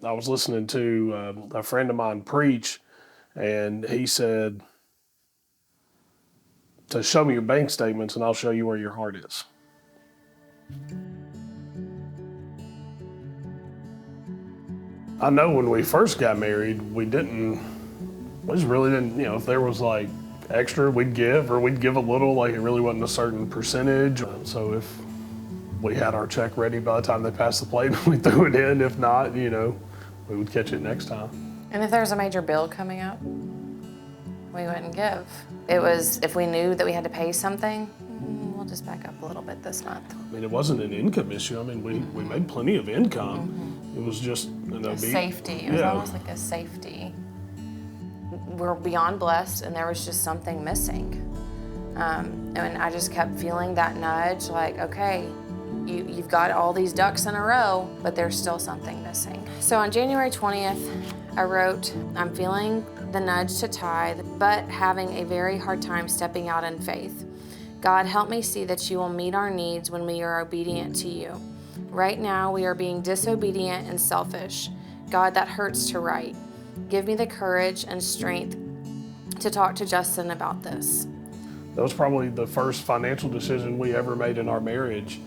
I was listening to a friend of mine preach, and he said, to show me your bank statements and I'll show you where your heart is. I know when we first got married, we just really didn't, if there was like extra, we'd give, or we'd give a little, like it really wasn't a certain percentage. So if we had our check ready by the time they passed the plate, we threw it in. If not, we would catch it next time. And if there was a major bill coming up, we wouldn't give. It was, if we knew that we had to pay something, we'll just back up a little bit this month. I mean, it wasn't an income issue. I mean, we made plenty of income. Mm-hmm. It was just, safety. It was almost like a safety. We're beyond blessed, and there was just something missing. And I just kept feeling that nudge, like, okay, you've got all these ducks in a row, but there's still something missing. So on January 20th, I wrote, I'm feeling the nudge to tithe, but having a very hard time stepping out in faith. God, help me see that you will meet our needs when we are obedient to you. Right now, we are being disobedient and selfish. God, that hurts to write. Give me the courage and strength to talk to Justin about this. That was probably the first financial decision we ever made in our marriage,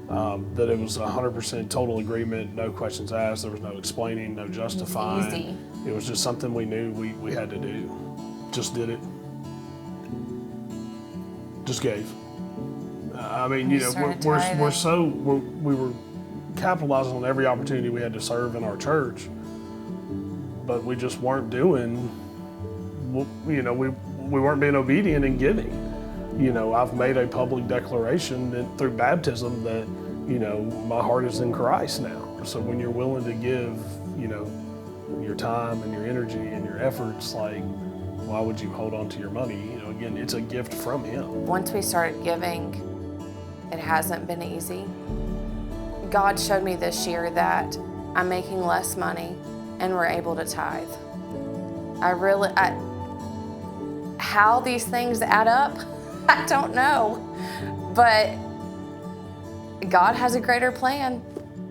that it was 100% total agreement, no questions asked, there was no explaining, no justifying. Easy. It was just something we knew we had to do. Just did it. Just gave. I mean, we were capitalizing on every opportunity we had to serve in our church, but we just weren't doing, we weren't being obedient in giving. I've made a public declaration through baptism that, my heart is in Christ now. So when you're willing to give, your time and your energy and your efforts, like, why would you hold on to your money? Again, it's a gift from Him. Once we started giving, it hasn't been easy. God showed me this year that I'm making less money and we're able to tithe. How these things add up, I don't know, but God has a greater plan.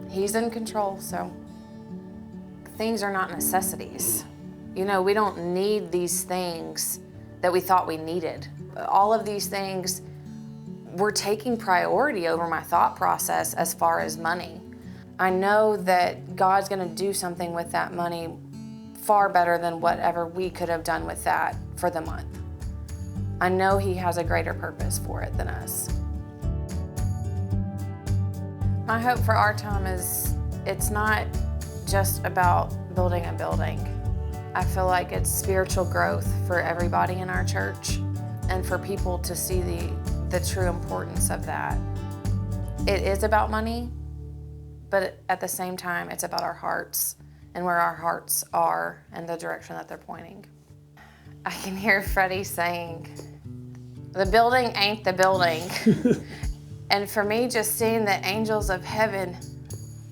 He's in control, so things are not necessities. We don't need these things that we thought we needed. All of these things were taking priority over my thought process as far as money. I know that God's gonna do something with that money far better than whatever we could have done with that for the month. I know He has a greater purpose for it than us. My hope for our time is it's not just about building a building. I feel like it's spiritual growth for everybody in our church and for people to see the true importance of that. It is about money, but at the same time, it's about our hearts and where our hearts are and the direction that they're pointing. I can hear Freddie saying, the building ain't the building. And for me, just seeing the angels of heaven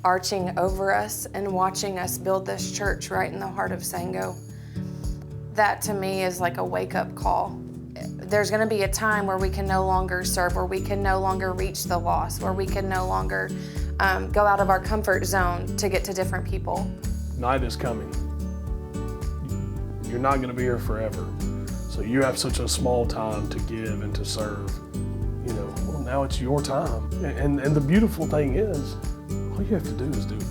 arching over us and watching us build this church right in the heart of Sango, that to me is like a wake-up call. There's gonna be a time where we can no longer serve, where we can no longer reach the lost, where we can no longer go out of our comfort zone to get to different people. Night is coming. You're not gonna be here forever. So you have such a small time to give and to serve. Well, now it's your time. And the beautiful thing is, all you have to do is do it.